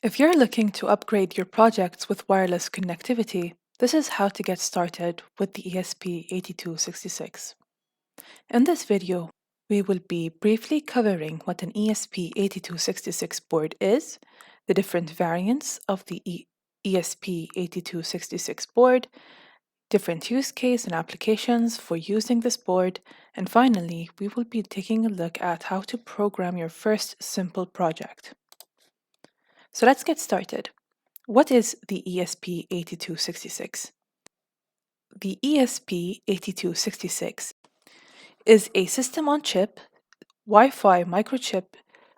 If you're looking to upgrade your projects with wireless connectivity, this is how to get started with the ESP8266. In this video, we will be briefly covering what an ESP8266 board is, the different variants of the ESP8266 board, different use case and applications for using this board, and finally, we will be taking a look at how to program your first simple project. So let's get started. What is the ESP8266? The ESP8266 is a system-on-chip, Wi-Fi microchip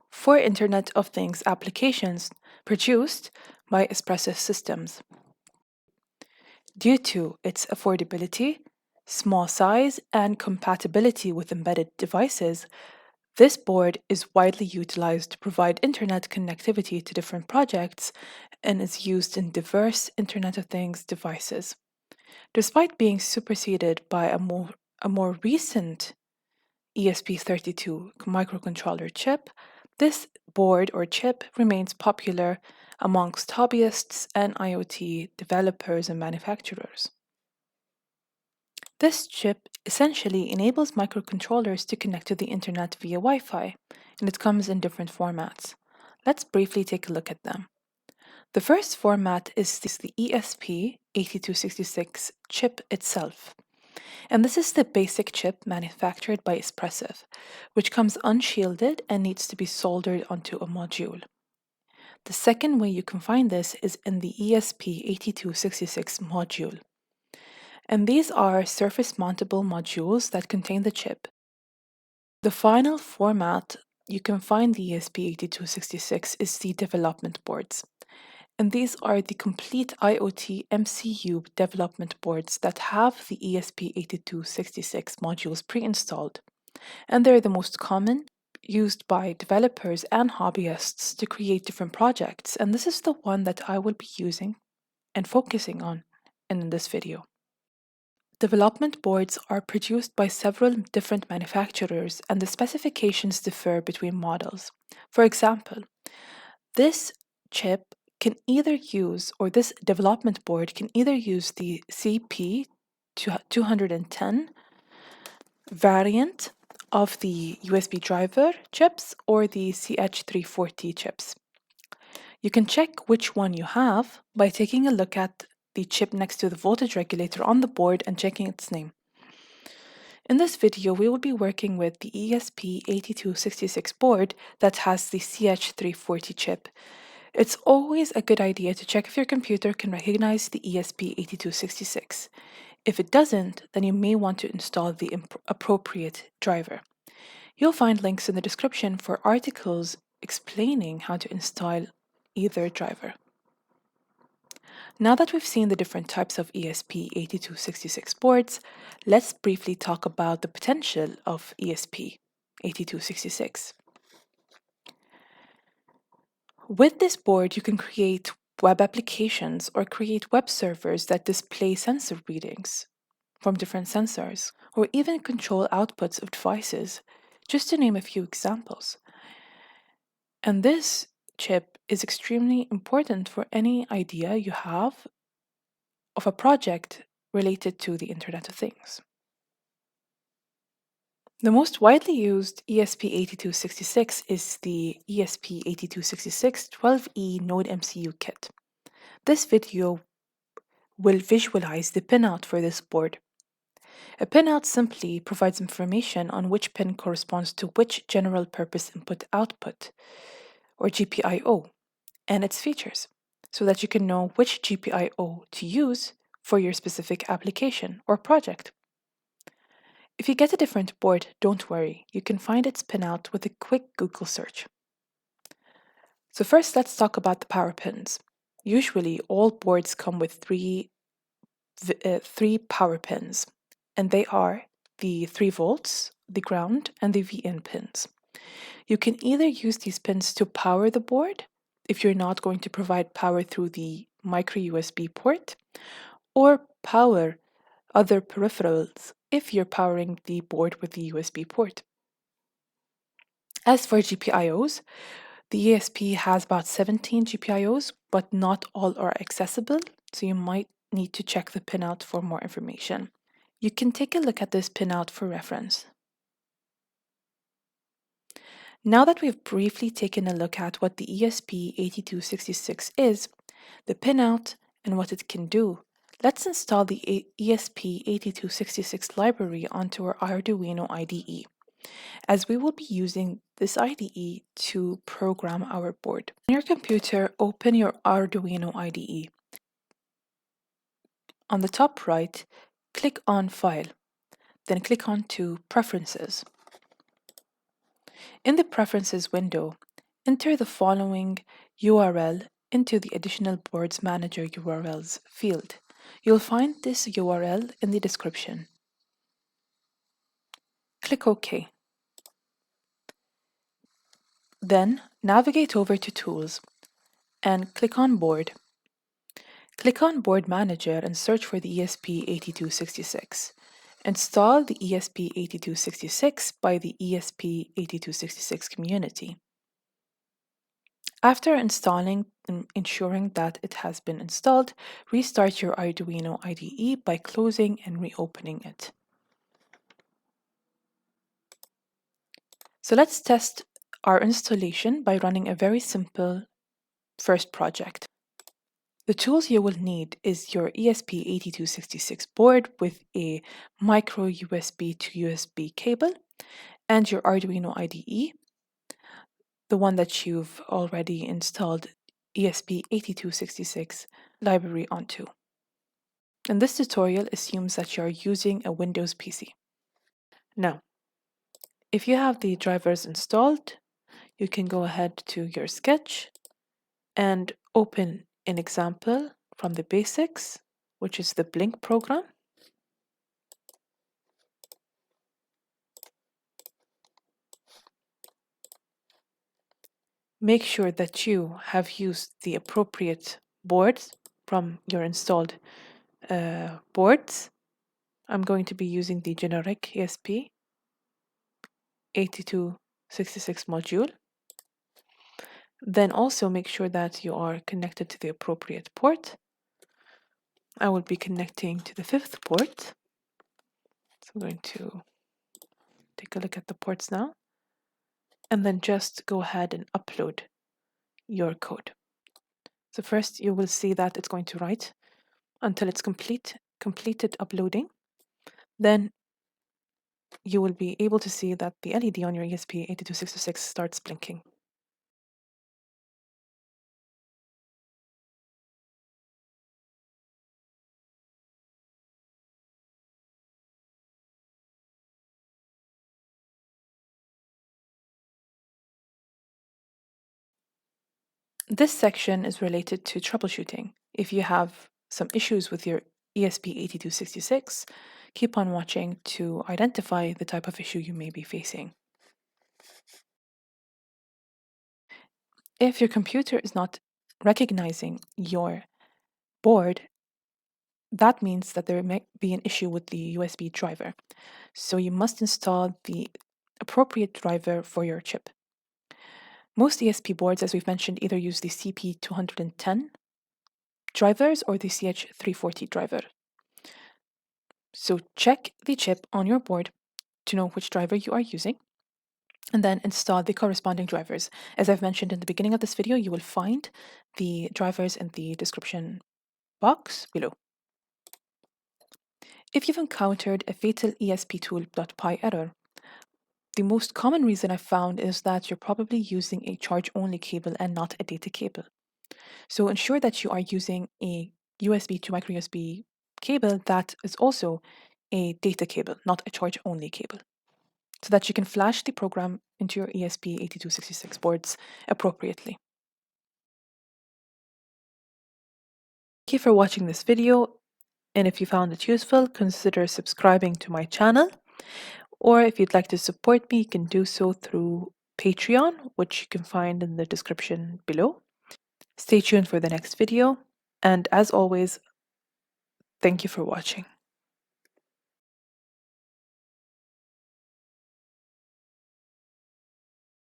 for Internet of Things applications produced by Espressif Systems. Due to its affordability, small size, and compatibility with embedded devices, this board is widely utilized to provide Internet connectivity to different projects and is used in diverse Internet of Things devices. Despite being superseded by a more recent ESP32 microcontroller chip, this board or chip remains popular amongst hobbyists and IoT developers and manufacturers. This chip essentially enables microcontrollers to connect to the internet via Wi-Fi, and it comes in different formats. Let's briefly take a look at them. The first format is the ESP8266 chip itself. And this is the basic chip manufactured by Espressif, which comes unshielded and needs to be soldered onto a module. The second way you can find this is in the ESP8266 module. And these are surface mountable modules that contain the chip. The final format you can find the ESP8266 is the development boards. And these are the complete IoT MCU development boards that have the ESP8266 modules pre-installed. And they're the most common, used by developers and hobbyists to create different projects. And this is the one that I will be using and focusing on in this video. Development boards are produced by several different manufacturers, and the specifications differ between models. For example, this chip can either use, or this development board can either use the CP210 variant of the USB driver chips or the CH340 chips. You can check which one you have by taking a look at the chip next to the voltage regulator on the board and checking its name. In this video, we will be working with the ESP8266 board that has the CH340 chip. It's always a good idea to check if your computer can recognize the ESP8266. If it doesn't, then you may want to install the appropriate driver. You'll find links in the description for articles explaining how to install either driver. Now that we've seen the different types of ESP8266 boards, let's briefly talk about the potential of ESP8266. With this board, you can create web applications or create web servers that display sensor readings from different sensors, or even control outputs of devices, just to name a few examples. And this chip is extremely important for any idea you have of a project related to the Internet of Things. The most widely used ESP8266 is the ESP8266 12E Node MCU kit. This video will visualize the pinout for this board. A pinout simply provides information on which pin corresponds to which general purpose input-output, or GPIO, and its features, so that you can know which GPIO to use for your specific application or project. If you get a different board, don't worry, you can find its pinout with a quick Google search. So first, let's talk about the power pins. Usually, all boards come with three power pins, and they are the 3 volts, the ground, and the VN pins. You can either use these pins to power the board, if you're not going to provide power through the micro USB port, or power other peripherals if you're powering the board with the USB port. As for GPIOs, The ESP has about 17 GPIOs, but not all are accessible, so you might need to check the pinout for more information. You can take a look at this pinout for reference. Now that we've briefly taken a look at what the ESP8266 is, the pinout, and what it can do, let's install the ESP8266 library onto our Arduino IDE, as we will be using this IDE to program our board. On your computer, open your Arduino IDE. On the top right, click on File, then click on to Preferences. In the Preferences window, enter the following URL into the Additional Boards Manager URLs field. You'll find this URL in the description. Click OK. Then navigate over to Tools and click on Board. Click on Board Manager and search for the ESP8266. Install the ESP8266 by the ESP8266 community. After installing and ensuring that it has been installed, restart your Arduino IDE by closing and reopening it. So let's test our installation by running a very simple first project. The tools you will need is your ESP8266 board with a micro USB to USB cable and your Arduino IDE, the one that you've already installed ESP8266 library onto. And this tutorial assumes that you are using a Windows PC. Now, if you have the drivers installed, you can go ahead to your sketch and open an example from the basics, which is the Blink program. Make sure that you have used the appropriate boards from your installed boards. I'm going to be using the generic ESP8266 module. Then also make sure that you are connected to the appropriate port. I will be connecting to the 5th port. So I'm going to take a look at the ports now. And then just go ahead and upload your code. So first you will see that it's going to write until it's completed uploading. Then you will be able to see that the LED on your ESP8266 starts blinking. This section is related to troubleshooting. If you have some issues with your ESP8266, keep on watching to identify the type of issue you may be facing. If your computer is not recognizing your board, that means that there may be an issue with the USB driver. So you must install the appropriate driver for your chip. Most ESP boards, as we've mentioned, either use the CP210 drivers or the CH340 driver. So check the chip on your board to know which driver you are using, and then install the corresponding drivers. As I've mentioned in the beginning of this video, you will find the drivers in the description box below. If you've encountered a fatal ESP tool.py error, the most common reason I've found is that you're probably using a charge-only cable and not a data cable. So ensure that you are using a USB to micro USB cable that is also a data cable, not a charge-only cable, so that you can flash the program into your ESP8266 boards appropriately. Thank you for watching this video, and if you found it useful, consider subscribing to my channel. Or if you'd like to support me, you can do so through Patreon, which you can find in the description below. Stay tuned for the next video, and as always, thank you for watching.